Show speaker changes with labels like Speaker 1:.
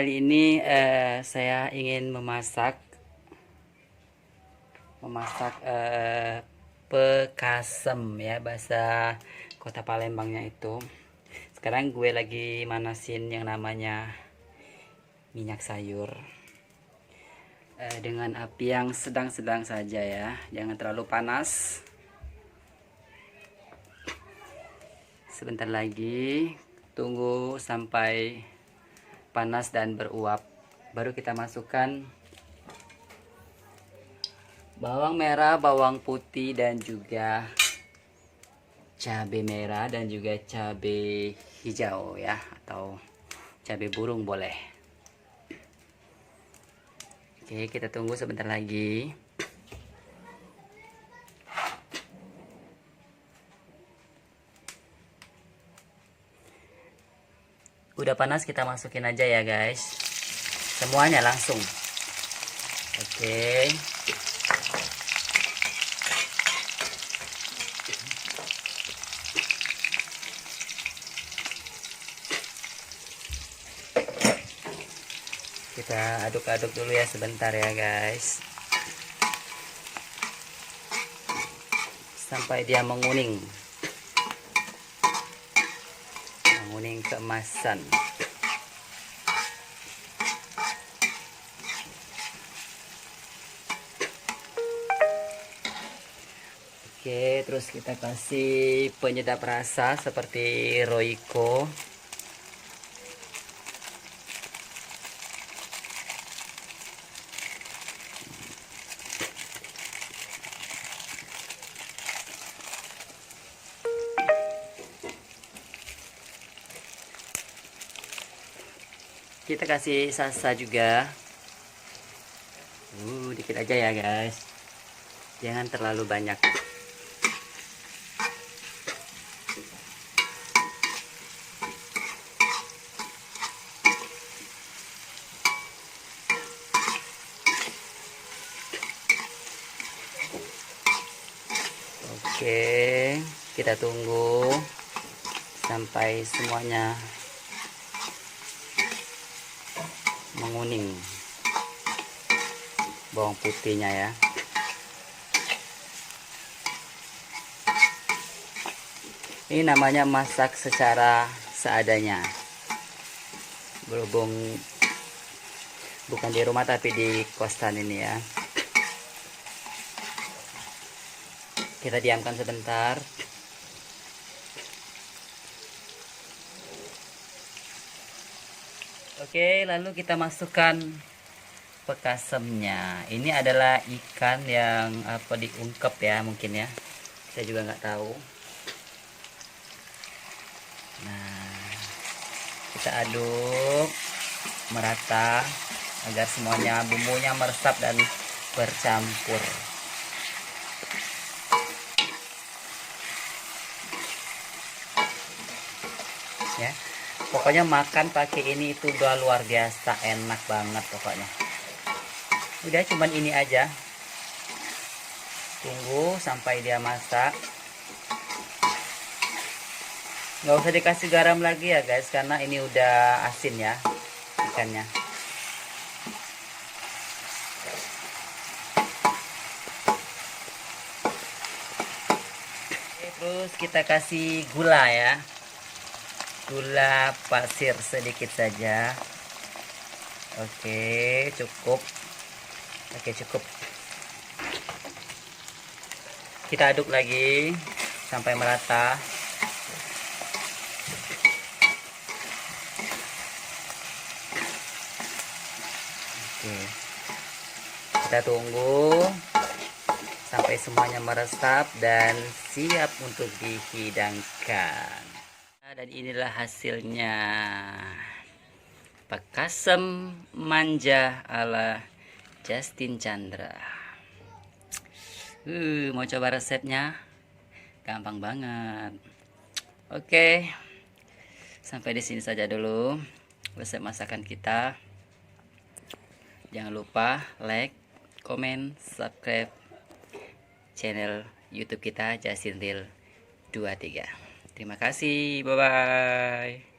Speaker 1: kali ini saya ingin memasak pekasem ya, bahasa kota Palembangnya itu. Sekarang gue lagi manasin yang namanya minyak sayur dengan api yang sedang-sedang saja ya, jangan terlalu panas. Sebentar lagi, tunggu sampai panas dan beruap, baru kita masukkan bawang merah, bawang putih, dan juga cabai merah dan juga cabai hijau ya, atau cabai burung boleh. Oke, kita tunggu sebentar lagi. Udah panas, kita masukin aja ya guys, semuanya langsung. Oke, kita aduk-aduk dulu ya sebentar ya guys, sampai dia menguning keemasan. Oke, terus kita kasih penyedap rasa seperti Royco. Kita kasih salsa juga. Dikit aja ya guys, jangan terlalu banyak. Oke, kita tunggu sampai semuanya menguning bawang putihnya ya. Ini namanya masak secara seadanya, berhubung bukan di rumah tapi di kosan ini ya. Kita diamkan sebentar. Oke, lalu kita masukkan pekasemnya. Ini adalah ikan yang diungkep ya, mungkin ya, saya juga nggak tahu. Nah, kita aduk merata agar semuanya bumbunya meresap dan bercampur ya. Pokoknya makan pakai ini itu udah luar biasa enak banget pokoknya. Udah cuman ini aja, tunggu sampai dia masak. Nggak usah dikasih garam lagi ya guys, karena ini udah asin ya ikannya. Oke, terus kita kasih gula ya, gula pasir sedikit saja. Oke, cukup. Oke, cukup. Kita aduk lagi sampai merata. Oke, kita tunggu sampai semuanya meresap dan siap untuk dihidangkan. Dan inilah hasilnya, pekasem manja ala Justin Chandra. Mau coba resepnya? Gampang banget. Oke, sampai di sini saja dulu resep masakan kita. Jangan lupa like, komen, subscribe channel YouTube kita Justin Real 23. Terima kasih, bye bye.